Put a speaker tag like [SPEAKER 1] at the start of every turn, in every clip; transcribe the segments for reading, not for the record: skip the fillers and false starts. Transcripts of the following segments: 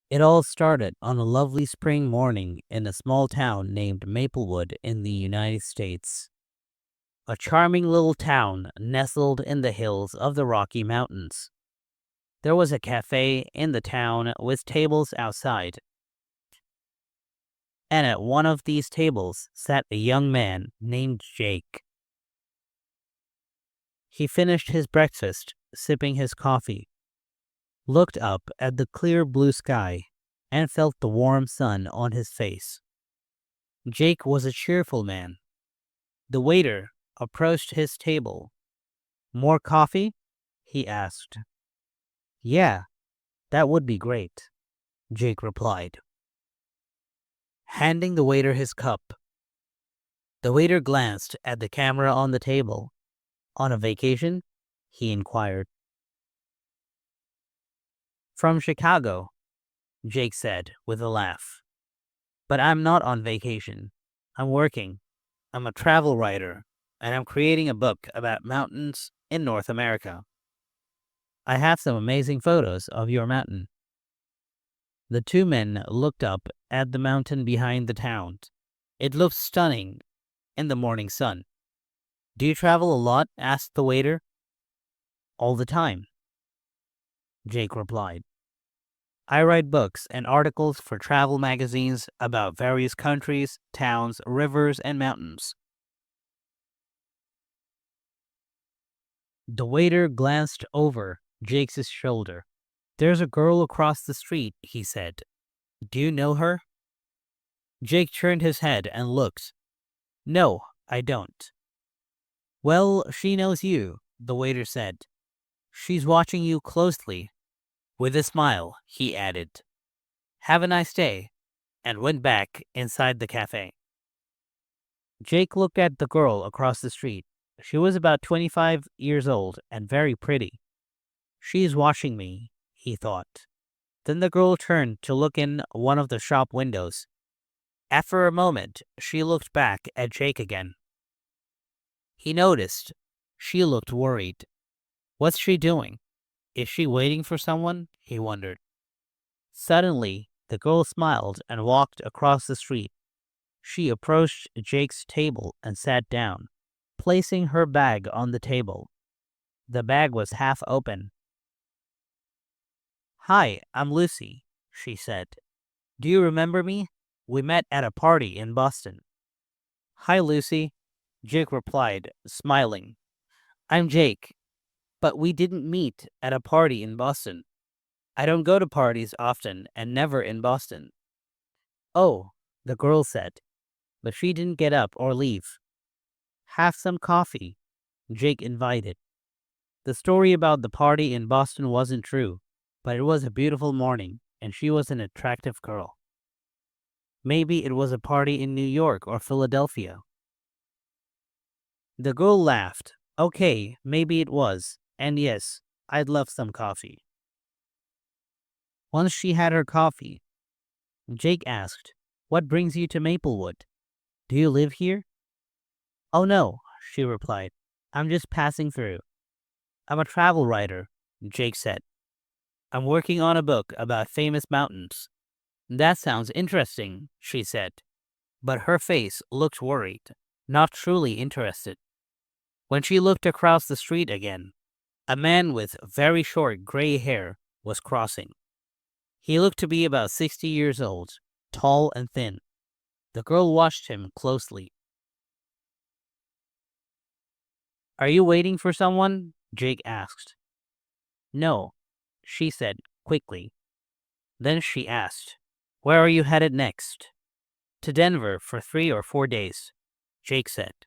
[SPEAKER 1] It all started on a lovely spring morning in a small town named Maplewood in the United States. A charming little town nestled in the hills of the Rocky Mountains. There was a cafe in the town with tables outside, and at one of these tables sat a young man named Jake. He finished his breakfast, sipping his coffee, looked up at the clear blue sky, and felt the warm sun on his face. Jake was a cheerful man. The waiter approached his table. "More coffee?" he asked. "Yeah, that would be great," Jake replied, handing the waiter his cup. The waiter glanced at the camera on the table. "On a vacation?" he inquired. "From Chicago," Jake said with a laugh. "But I'm not on vacation. I'm working. I'm a travel writer, and I'm creating a book about mountains in North America. I have some amazing photos of your mountain." The two men looked up at the mountain behind the town. It looked stunning in the morning sun. "Do you travel a lot?" asked the waiter. "All the time," Jake replied. "I write books and articles for travel magazines about various countries, towns, rivers, and mountains." The waiter glanced over Jake's shoulder. "There's a girl across the street," he said. "Do you know her?" Jake turned his head and looked. "No, I don't." "Well, she knows you," the waiter said. "She's watching you closely." With a smile, he added, "Have a nice day," and went back inside the cafe. Jake looked at the girl across the street. She was about 25 years old and very pretty. "She's watching me," he thought. Then the girl turned to look in one of the shop windows. After a moment, she looked back at Jake again. He noticed she looked worried. What's she doing? Is she waiting for someone? He wondered. Suddenly, the girl smiled and walked across the street. She approached Jake's table and sat down, placing her bag on the table. The bag was half open. "Hi, I'm Lucy," she said. "Do you remember me? We met at a party in Boston." "Hi, Lucy," Jake replied, smiling. "I'm Jake, but we didn't meet at a party in Boston. I don't go to parties often and never in Boston." "Oh," the girl said, but she didn't get up or leave. "Have some coffee," Jake invited. The story about the party in Boston wasn't true, but it was a beautiful morning, and she was an attractive girl. Maybe it was a party in New York or Philadelphia. The girl laughed. "Okay, maybe it was. And yes, I'd love some coffee." Once she had her coffee, Jake asked, "What brings you to Maplewood? Do you live here?" "Oh no," she replied. "I'm just passing through." "I'm a travel writer," Jake said. "I'm working on a book about famous mountains." "That sounds interesting," she said. But her face looked worried, not truly interested. When she looked across the street again, a man with very short gray hair was crossing. He looked to be about 60 years old, tall and thin. The girl watched him closely. "Are you waiting for someone?" Jake asked. "No," she said quickly. Then she asked, "Where are you headed next?" "To Denver for 3 or 4 days," Jake said.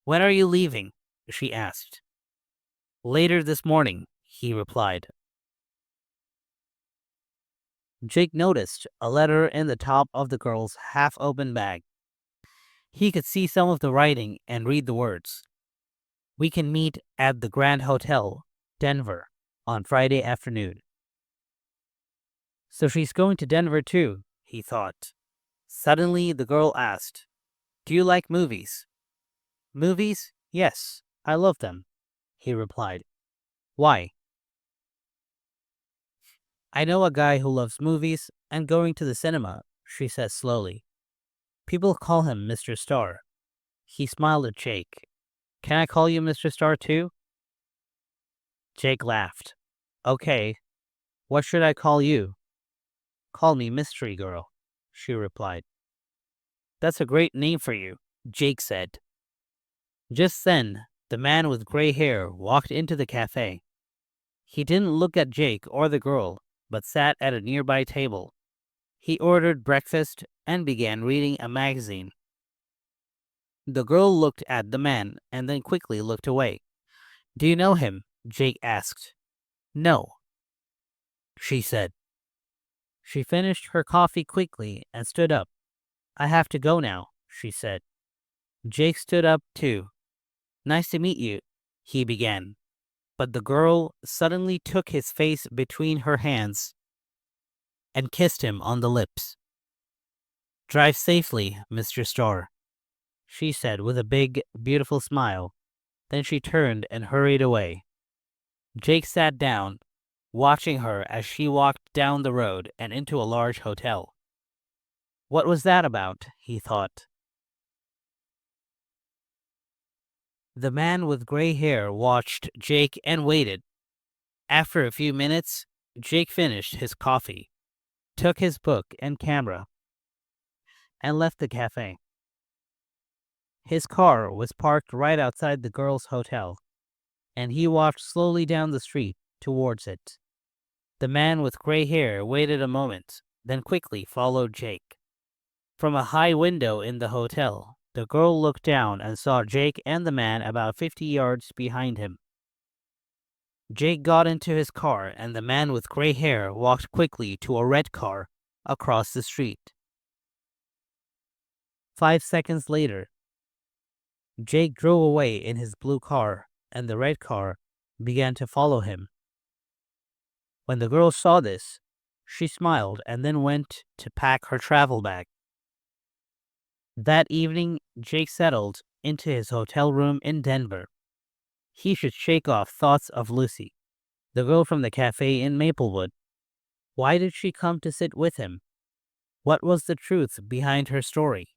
[SPEAKER 1] "When are you leaving?" she asked. "Later this morning," he replied. Jake noticed a letter in the top of the girl's half-open bag. He could see some of the writing and read the words. "We can meet at the Grand Hotel, Denver, on Friday afternoon." So she's going to Denver too, he thought. Suddenly, the girl asked, "Do you like movies?" "Movies? Yes, I love them," he replied. "Why?" I know a guy who loves movies and going to the cinema, she said slowly. People call him Mr. Star. He smiled at Jake. Can I call you Mr. Star too? Jake laughed. Okay, what should I call you? Call me Mystery Girl, she replied. That's a great name for you, Jake said. Just then, the man with gray hair walked into the cafe. He didn't look at Jake or the girl, but sat at a nearby table. He ordered breakfast and began reading a magazine. The girl looked at the man and then quickly looked away. Do you know him? Jake asked. No, she said. She finished her coffee quickly and stood up. I have to go now, she said. Jake stood up too. Nice to meet you, he began. But the girl suddenly took his face between her hands and kissed him on the lips. Drive safely, Mr. Starr, she said with a big, beautiful smile. Then she turned and hurried away. Jake sat down, watching her as she walked down the road and into a large hotel. What was that about? He thought. The man with gray hair watched Jake and waited. After a few minutes, Jake finished his coffee, took his book and camera, and left the cafe. His car was parked right outside the girl's hotel, and he walked slowly down the street towards it. The man with gray hair waited a moment, then quickly followed Jake. From a high window in the hotel, the girl looked down and saw Jake and the man about 50 yards behind him. Jake got into his car, and the man with gray hair walked quickly to a red car across the street. 5 seconds later, Jake drove away in his blue car, and the red car began to follow him. When the girl saw this, she smiled and then went to pack her travel bag. That evening, Jake settled into his hotel room in Denver. He should shake off thoughts of Lucy, the girl from the cafe in Maplewood. Why did she come to sit with him? What was the truth behind her story?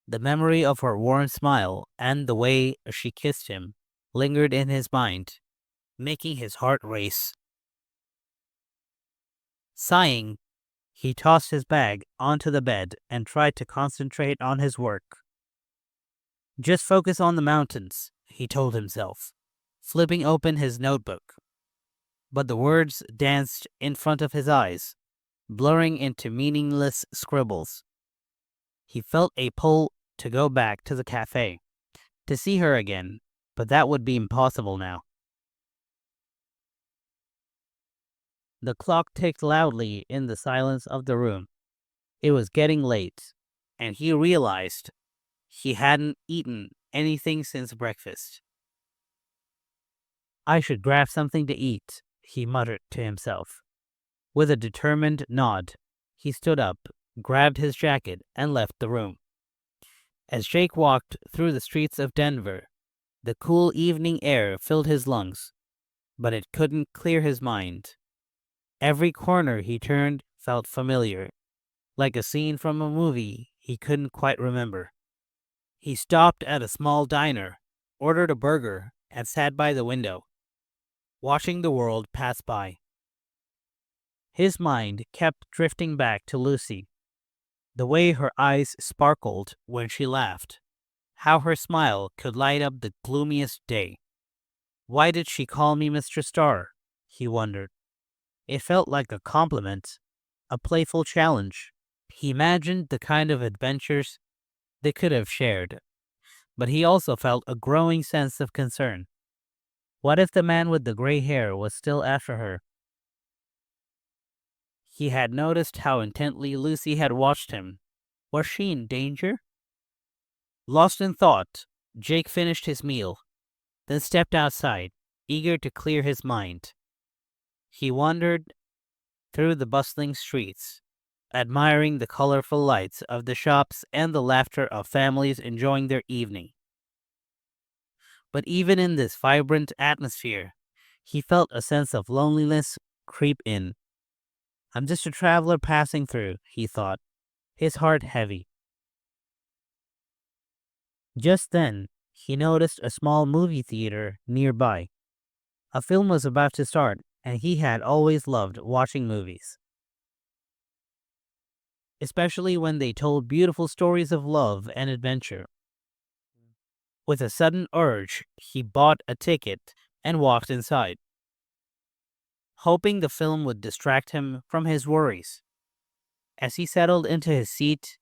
[SPEAKER 1] The memory of her warm smile and the way she kissed him lingered in his mind, making his heart race. Sighing, he tossed his bag onto the bed and tried to concentrate on his work. Just focus on the mountains, he told himself, flipping open his notebook. But the words danced in front of his eyes, blurring into meaningless scribbles. He felt a pull to go back to the cafe, to see her again, but that would be impossible now. The clock ticked loudly in the silence of the room. It was getting late, and he realized he hadn't eaten anything since breakfast. I should grab something to eat, he muttered to himself. With a determined nod, he stood up, grabbed his jacket, and left the room. As Jake walked through the streets of Denver, the cool evening air filled his lungs, but it couldn't clear his mind. Every corner he turned felt familiar, like a scene from a movie he couldn't quite remember. He stopped at a small diner, ordered a burger, and sat by the window, watching the world pass by. His mind kept drifting back to Lucy, the way her eyes sparkled when she laughed, how her smile could light up the gloomiest day. Why did she call me Mr. Star? He wondered. It felt like a compliment, a playful challenge. He imagined the kind of adventures they could have shared, but he also felt a growing sense of concern. What if the man with the gray hair was still after her? He had noticed how intently Lucy had watched him. Was she in danger? Lost in thought, Jake finished his meal, then stepped outside, eager to clear his mind. He wandered through the bustling streets, admiring the colorful lights of the shops and the laughter of families enjoying their evening. But even in this vibrant atmosphere, he felt a sense of loneliness creep in. I'm just a traveler passing through, he thought, his heart heavy. Just then, he noticed a small movie theater nearby. A film was about to start, and he had always loved watching movies, especially when they told beautiful stories of love and adventure. With a sudden urge, he bought a ticket and walked inside, hoping the film would distract him from his worries. As he settled into his seat,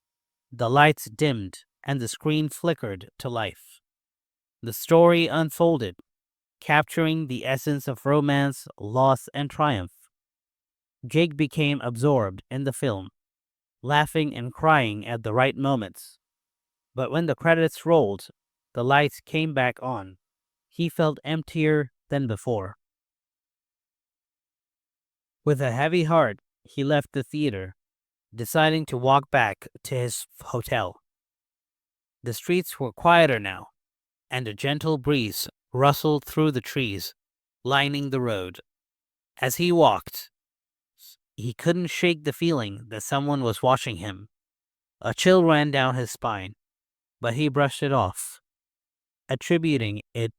[SPEAKER 1] the lights dimmed and the screen flickered to life. The story unfolded, capturing the essence of romance, loss, and triumph. Jake became absorbed in the film, laughing and crying at the right moments. But when the credits rolled, the lights came back on. He felt emptier than before. With a heavy heart, he left the theater, deciding to walk back to his hotel. The streets were quieter now, and a gentle breeze rustled through the trees, lining the road. As he walked, he couldn't shake the feeling that someone was watching him. A chill ran down his spine, but he brushed it off, attributing it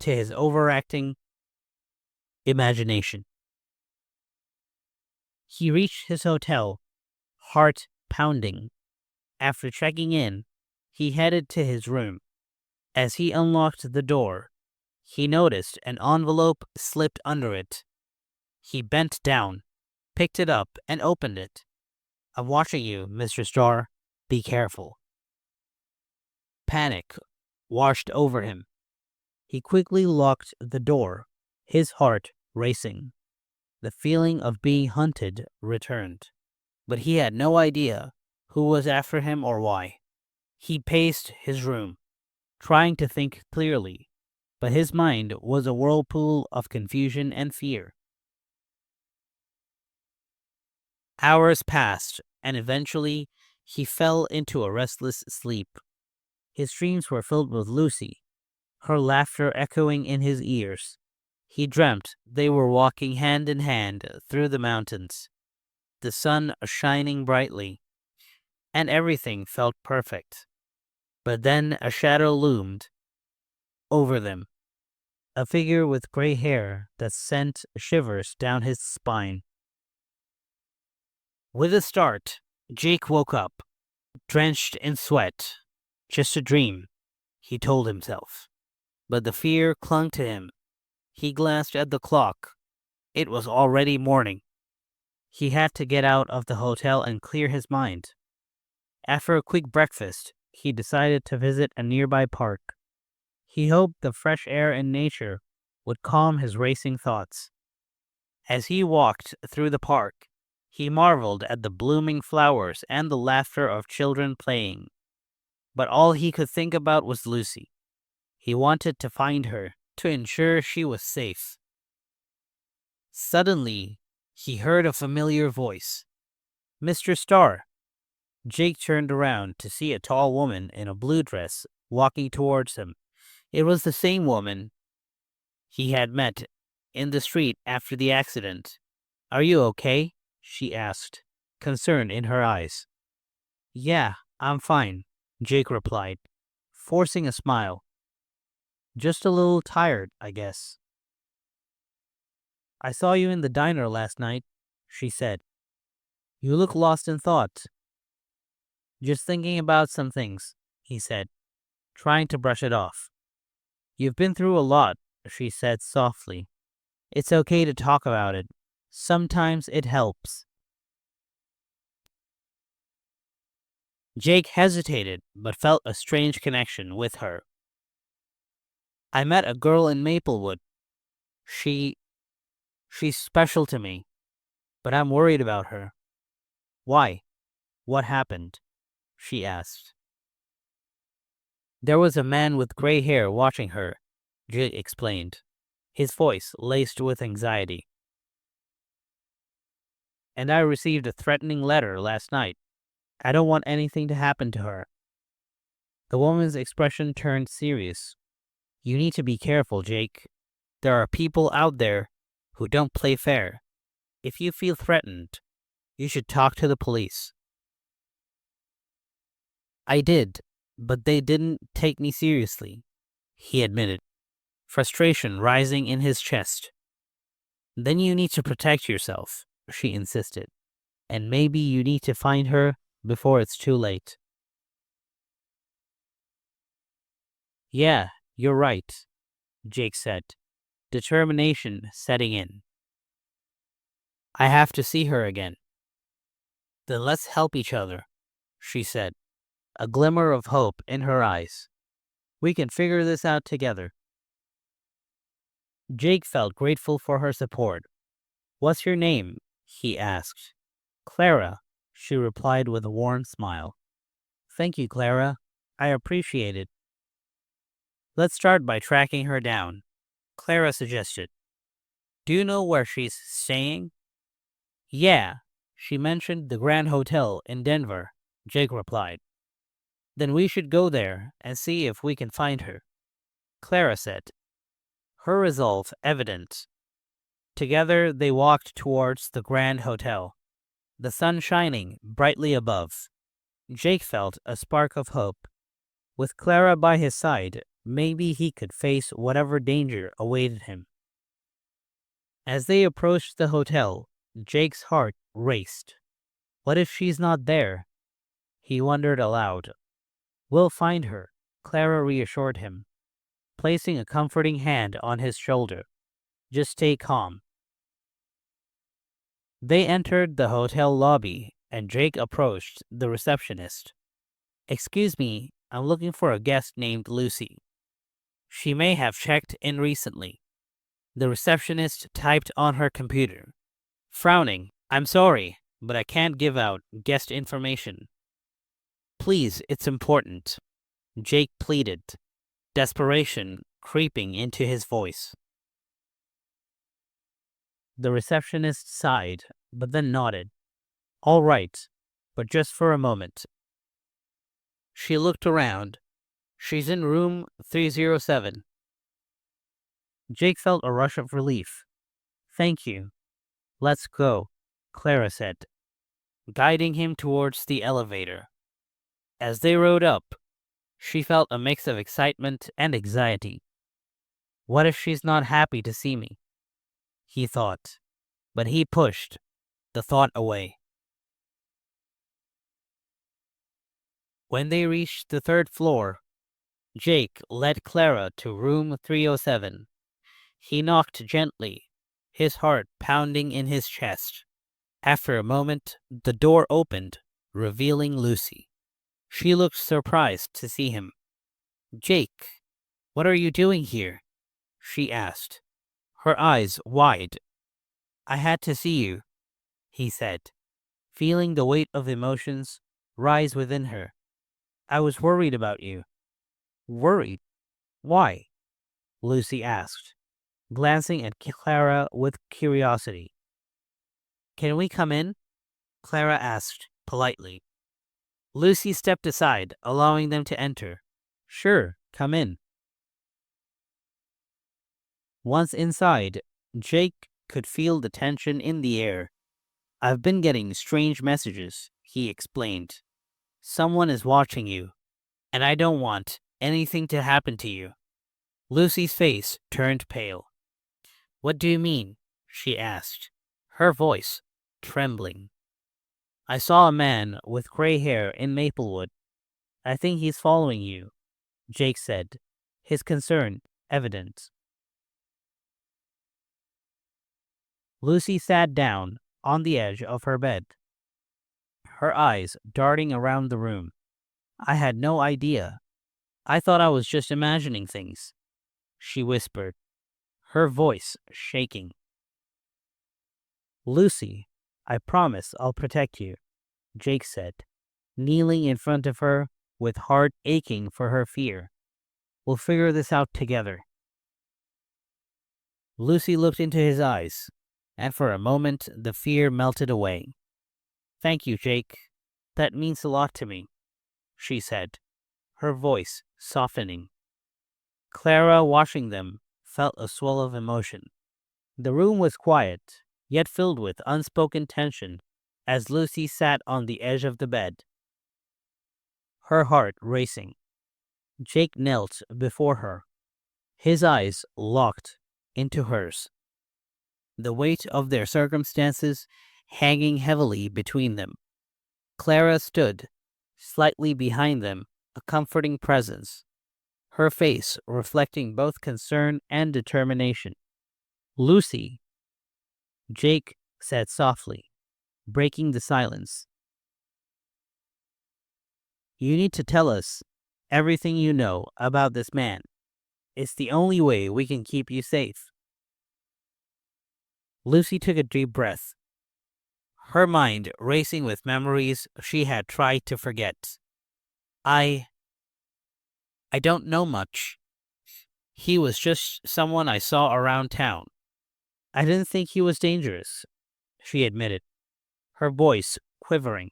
[SPEAKER 1] to his overacting imagination. He reached his hotel, heart pounding. After checking in, he headed to his room. As he unlocked the door, he noticed an envelope slipped under it. He bent down, picked it up, and opened it. I'm watching you, Mr. Starr. Be careful. Panic washed over him. He quickly locked the door, his heart racing. The feeling of being hunted returned, but he had no idea who was after him or why. He paced his room, trying to think clearly, but his mind was a whirlpool of confusion and fear. Hours passed, and eventually he fell into a restless sleep. His dreams were filled with Lucy, her laughter echoing in his ears. He dreamt they were walking hand in hand through the mountains, the sun shining brightly, and everything felt perfect. But then a shadow loomed over them, a figure with gray hair that sent shivers down his spine. With a start, Jake woke up, drenched in sweat. Just a dream, he told himself. But the fear clung to him. He glanced at the clock. It was already morning. He had to get out of the hotel and clear his mind. After a quick breakfast, he decided to visit a nearby park. He hoped the fresh air and nature would calm his racing thoughts. As he walked through the park, he marveled at the blooming flowers and the laughter of children playing. But all he could think about was Lucy. He wanted to find her, to ensure she was safe. Suddenly, he heard a familiar voice. Mr. Starr. Jake turned around to see a tall woman in a blue dress walking towards him. It was the same woman he had met in the street after the accident. Are you okay? She asked, concern in her eyes. Yeah, I'm fine, Jake replied, forcing a smile. Just a little tired, I guess. I saw you in the diner last night, she said. You look lost in thought. Just thinking about some things, he said, trying to brush it off. You've been through a lot, she said softly. It's okay to talk about it. Sometimes it helps. Jake hesitated, but felt a strange connection with her. I met a girl in Maplewood. She's special to me, but I'm worried about her. Why? What happened? She asked. There was a man with gray hair watching her, Jake explained, his voice laced with anxiety. And I received a threatening letter last night. I don't want anything to happen to her. The woman's expression turned serious. You need to be careful, Jake. There are people out there who don't play fair. If you feel threatened, You should talk to the police. I did, but they didn't take me seriously, he admitted, frustration rising in his chest. Then you need to protect yourself, she insisted, and maybe you need to find her before it's too late. Yeah, you're right, Jake said, determination setting in. I have to see her again. Then let's help each other, she said, a glimmer of hope in her eyes. We can figure this out together. Jake felt grateful for her support. What's your name? He asked. Clara, she replied with a warm smile. Thank you, Clara. I appreciate it. Let's start by tracking her down, Clara suggested. Do you know where she's staying? Yeah, she mentioned the Grand Hotel in Denver, Jake replied. Then we should go there and see if we can find her, Clara said, her resolve evident. Together they walked towards the Grand Hotel, the sun shining brightly above. Jake felt a spark of hope. With Clara by his side, maybe he could face whatever danger awaited him. As they approached the hotel, Jake's heart raced. What if she's not there? He wondered aloud. We'll find her, Clara reassured him, placing a comforting hand on his shoulder. Just stay calm. They entered the hotel lobby, and Jake approached the receptionist. Excuse me, I'm looking for a guest named Lucy. She may have checked in recently. The receptionist typed on her computer. Frowning, I'm sorry, but I can't give out guest information. Please, it's important, Jake pleaded, desperation creeping into his voice. The receptionist sighed, but then nodded. All right, but just for a moment. She looked around. She's in room 307. Jake felt a rush of relief. Thank you. Let's go, Clara said, guiding him towards the elevator. As they rode up, she felt a mix of excitement and anxiety. What if she's not happy to see me? He thought, but he pushed the thought away. When they reached the third floor, Jake led Clara to room 307. He knocked gently, his heart pounding in his chest. After a moment, the door opened, revealing Lucy. She looked surprised to see him. Jake, what are you doing here? She asked, her eyes wide. I had to see you, he said, feeling the weight of emotions rise within her. I was worried about you. Worried? Why? Lucy asked, glancing at Clara with curiosity. Can we come in? Clara asked politely. Lucy stepped aside, allowing them to enter. Sure, come in. Once inside, Jake could feel the tension in the air. I've been getting strange messages, he explained. Someone is watching you, and I don't want anything to happen to you. Lucy's face turned pale. What do you mean? She asked, her voice trembling. I saw a man with gray hair in Maplewood. I think he's following you, Jake said, his concern evident. Lucy sat down on the edge of her bed, her eyes darting around the room. I had no idea. I thought I was just imagining things, she whispered, her voice shaking. Lucy, I promise I'll protect you, Jake said, kneeling in front of her with heart aching for her fear. We'll figure this out together. Lucy looked into his eyes, and for a moment the fear melted away. Thank you, Jake. That means a lot to me, she said, her voice softening. Clara, watching them, felt a swell of emotion. The room was quiet, yet filled with unspoken tension as Lucy sat on the edge of the bed, her heart racing. Jake knelt before her, his eyes locked into hers, the weight of their circumstances hanging heavily between them. Clara stood, slightly behind them, a comforting presence, her face reflecting both concern and determination. "Lucy," Jake said softly, breaking the silence. "You need to tell us everything you know about this man. It's the only way we can keep you safe." Lucy took a deep breath, her mind racing with memories she had tried to forget. I don't know much. He was just someone I saw around town. I didn't think he was dangerous," she admitted, her voice quivering.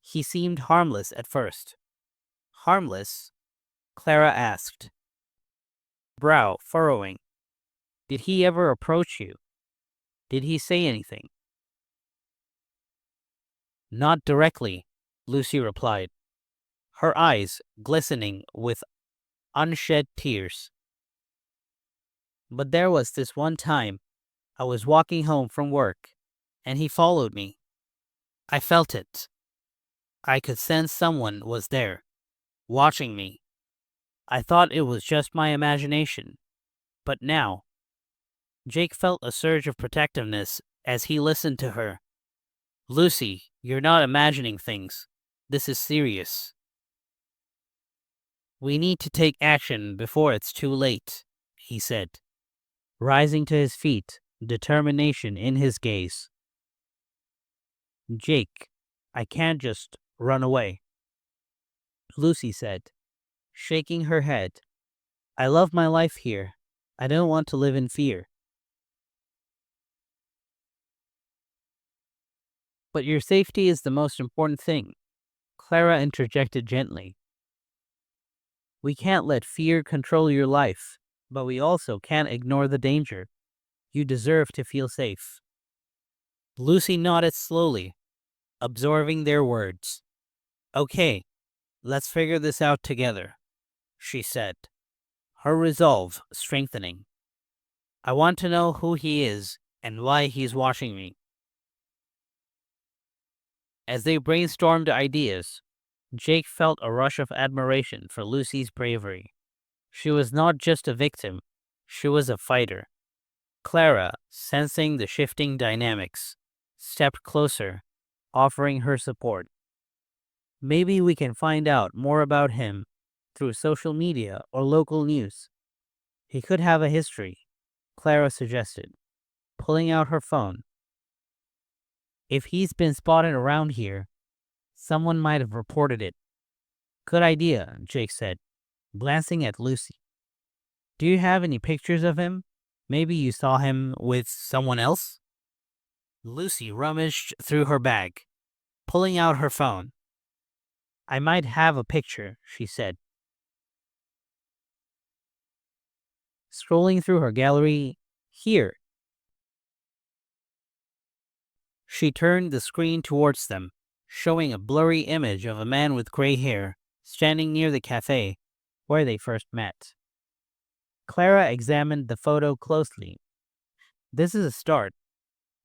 [SPEAKER 1] "He seemed harmless at first." "Harmless?" Clara asked, brow furrowing. "Did he ever approach you? Did he say anything?" "Not directly," Lucy replied, her eyes glistening with unshed tears. "But there was this one time I was walking home from work, and he followed me. I felt it. I could sense someone was there, watching me. I thought it was just my imagination. But now—" Jake felt a surge of protectiveness as he listened to her. "Lucy, you're not imagining things. This is serious. We need to take action before it's too late," he said, rising to his feet, determination in his gaze. "Jake, I can't just run away," Lucy said, shaking her head. "I love my life here. I don't want to live in fear." "But your safety is the most important thing," Clara interjected gently. "We can't let fear control your life, but we also can't ignore the danger. You deserve to feel safe." Lucy nodded slowly, absorbing their words. "Okay, let's figure this out together," she said, her resolve strengthening. "I want to know who he is and why he's watching me." As they brainstormed ideas, Jake felt a rush of admiration for Lucy's bravery. She was not just a victim, she was a fighter. Clara, sensing the shifting dynamics, stepped closer, offering her support. "Maybe we can find out more about him through social media or local news. He could have a history," Clara suggested, pulling out her phone. "If he's been spotted around here, someone might have reported it." "Good idea," Jake said, glancing at Lucy. "Do you have any pictures of him? Maybe you saw him with someone else?" Lucy rummaged through her bag, pulling out her phone. "I might have a picture," she said. Scrolling through her gallery, "Here." She turned the screen towards them, showing a blurry image of a man with gray hair standing near the cafe where they first met. Clara examined the photo closely. "This is a start.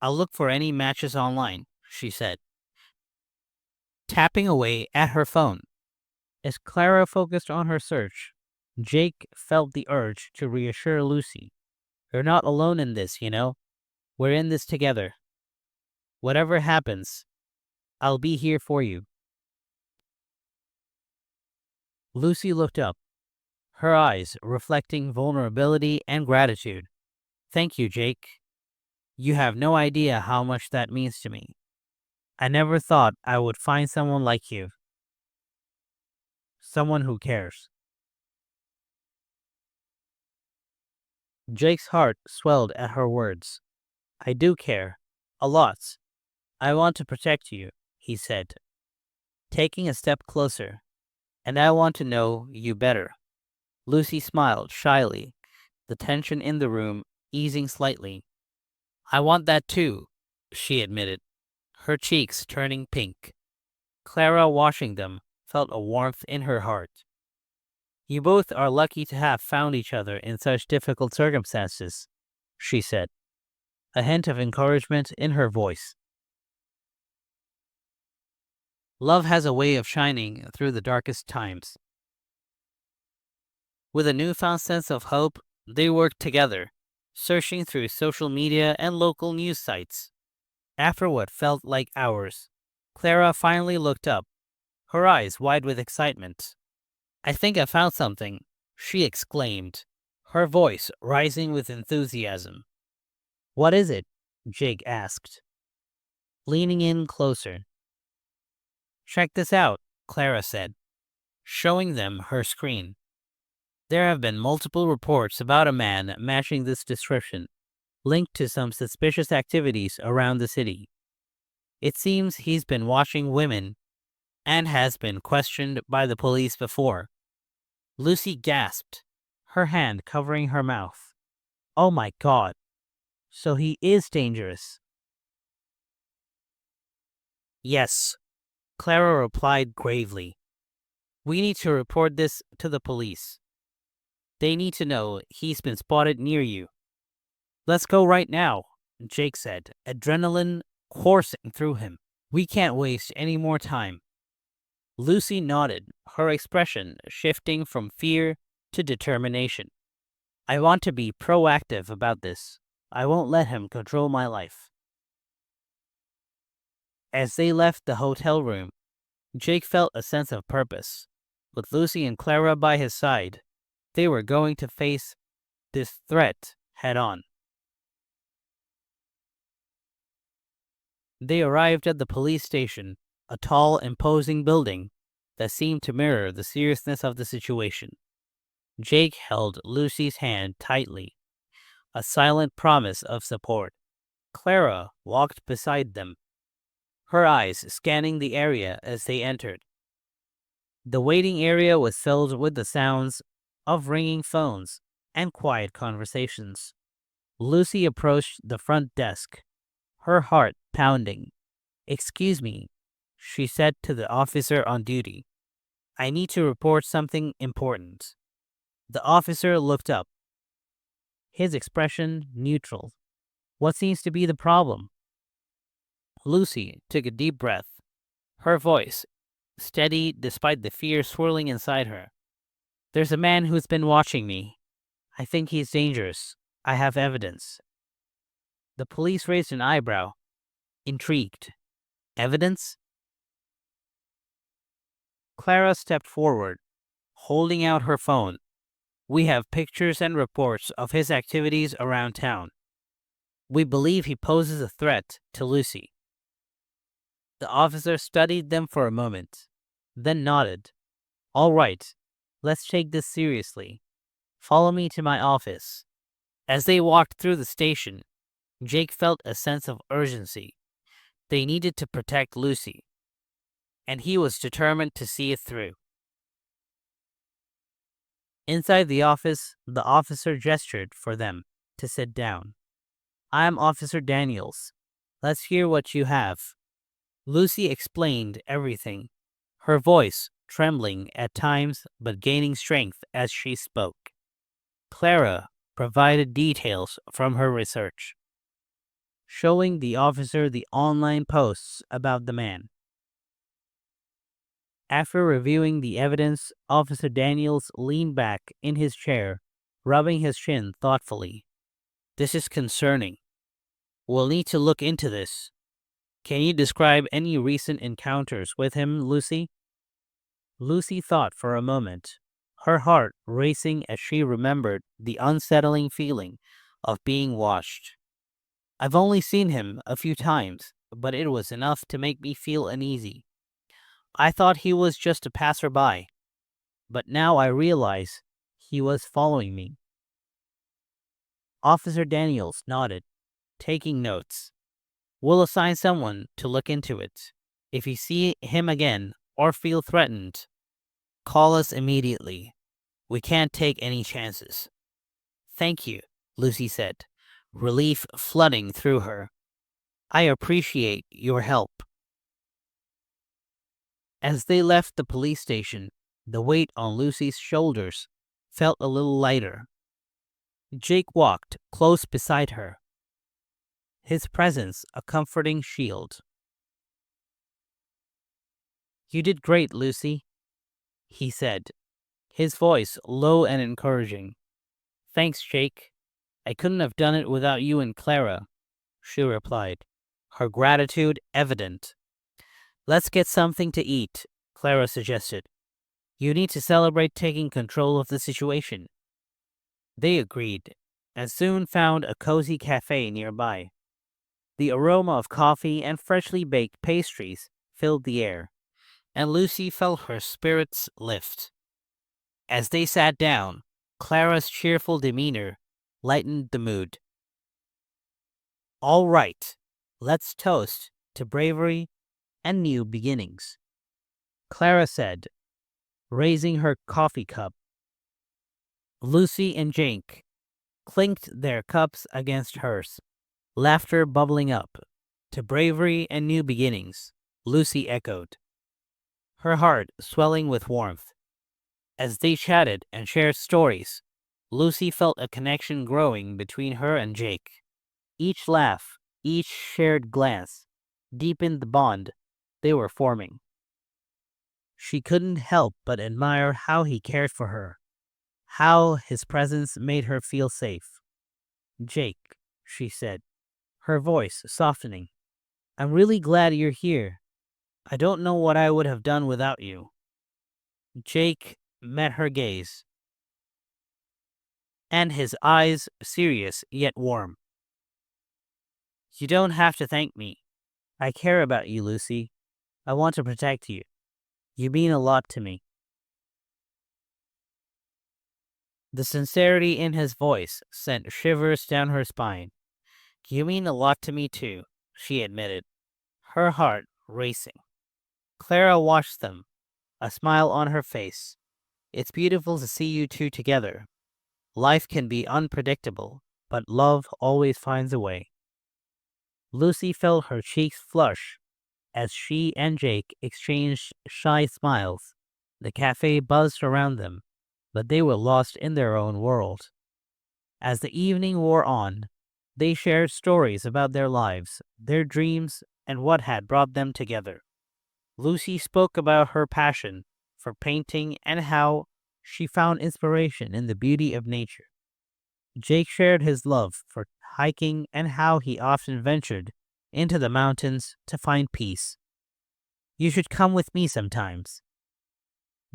[SPEAKER 1] I'll look for any matches online," she said, tapping away at her phone. As Clara focused on her search, Jake felt the urge to reassure Lucy. "You're not alone in this, you know. We're in this together. Whatever happens, I'll be here for you." Lucy looked up, her eyes reflecting vulnerability and gratitude. "Thank you, Jake. You have no idea how much that means to me. I never thought I would find someone like you. Someone who cares." Jake's heart swelled at her words. "I do care. A lot. I want to protect you," he said, taking a step closer. "And I want to know you better." Lucy smiled shyly, the tension in the room easing slightly. "I want that too," she admitted, her cheeks turning pink. Clara, watching them, felt a warmth in her heart. You both are lucky to have found each other in such difficult circumstances, she said, a hint of encouragement in her voice. Love has a way of shining through the darkest times. With a newfound sense of hope, they worked together, searching through social media and local news sites. After what felt like hours, Clara finally looked up, her eyes wide with excitement. I think I found something, she exclaimed, her voice rising with enthusiasm. What is it? Jake asked, leaning in closer. Check this out, Clara said, showing them her screen. There have been multiple reports about a man matching this description, linked to some suspicious activities around the city. It seems he's been watching women and has been questioned by the police before. Lucy gasped, her hand covering her mouth. Oh my God. So he is dangerous. Yes, Clara replied gravely. We need to report this to the police. They need to know he's been spotted near you. Let's go right now, Jake said, adrenaline coursing through him. We can't waste any more time. Lucy nodded, her expression shifting from fear to determination. I want to be proactive about this. I won't let him control my life. As they left the hotel room, Jake felt a sense of purpose. With Lucy and Clara by his side, they were going to face this threat head on. They arrived at the police station, a tall, imposing building that seemed to mirror the seriousness of the situation. Jake held Lucy's hand tightly, a silent promise of support. Clara walked beside them, her eyes scanning the area as they entered. The waiting area was filled with the sounds of ringing phones and quiet conversations. Lucy approached the front desk, her heart pounding. Excuse me, she said to the officer on duty. I need to report something important. The officer looked up, his expression neutral. What seems to be the problem? Lucy took a deep breath, her voice steady despite the fear swirling inside her. There's a man who's been watching me. I think he's dangerous. I have evidence. The police raised an eyebrow, intrigued. Evidence? Clara stepped forward, holding out her phone. We have pictures and reports of his activities around town. We believe he poses a threat to Lucy. The officer studied them for a moment, then nodded. All right, let's take this seriously. Follow me to my office. As they walked through the station, Jake felt a sense of urgency. They needed to protect Lucy, and he was determined to see it through. Inside the office, the officer gestured for them to sit down. I am Officer Daniels. Let's hear what you have. Lucy explained everything, her voice trembling at times but gaining strength as she spoke. Clara provided details from her research, showing the officer the online posts about the man. After reviewing the evidence, Officer Daniels leaned back in his chair, rubbing his chin thoughtfully. This is concerning. We'll need to look into this. Can you describe any recent encounters with him, Lucy? Lucy thought for a moment, her heart racing as she remembered the unsettling feeling of being watched. I've only seen him a few times, but it was enough to make me feel uneasy. I thought he was just a passerby, but now I realize he was following me. Officer Daniels nodded, taking notes. We'll assign someone to look into it. If you see him again or feel threatened, call us immediately. We can't take any chances. Thank you, Lucy said, relief flooding through her. I appreciate your help. As they left the police station, the weight on Lucy's shoulders felt a little lighter. Jake walked close beside her, his presence a comforting shield. "You did great, Lucy," he said, his voice low and encouraging. "Thanks, Jake. I couldn't have done it without you and Clara," she replied, her gratitude evident. "Let's get something to eat," Clara suggested. "You need to celebrate taking control of the situation." They agreed, and soon found a cozy cafe nearby. The aroma of coffee and freshly baked pastries filled the air, and Lucy felt her spirits lift. As they sat down, Clara's cheerful demeanor lightened the mood. "All right, let's toast to bravery and new beginnings," Clara said, raising her coffee cup. Lucy and Jake clinked their cups against hers, laughter bubbling up. "To bravery and new beginnings," Lucy echoed, her heart swelling with warmth. As they chatted and shared stories, Lucy felt a connection growing between her and Jake. Each laugh, each shared glance, deepened the bond they were forming. She couldn't help but admire how he cared for her, how his presence made her feel safe. "Jake," she said, her voice softening, "I'm really glad you're here. I don't know what I would have done without you." Jake met her gaze, and his eyes serious yet warm. "You don't have to thank me. I care about you, Lucy. I want to protect you. You mean a lot to me." The sincerity in his voice sent shivers down her spine. "You mean a lot to me too," she admitted, her heart racing. Clara watched them, a smile on her face. "It's beautiful to see you two together. Life can be unpredictable, but love always finds a way." Lucy felt her cheeks flush as she and Jake exchanged shy smiles. The cafe buzzed around them, but they were lost in their own world. As the evening wore on, they shared stories about their lives, their dreams, and what had brought them together. Lucy spoke about her passion for painting and how she found inspiration in the beauty of nature. Jake shared his love for hiking and how he often ventured into the mountains to find peace. "You should come with me sometimes,"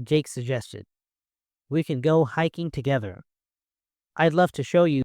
[SPEAKER 1] Jake suggested. "We can go hiking together. I'd love to show you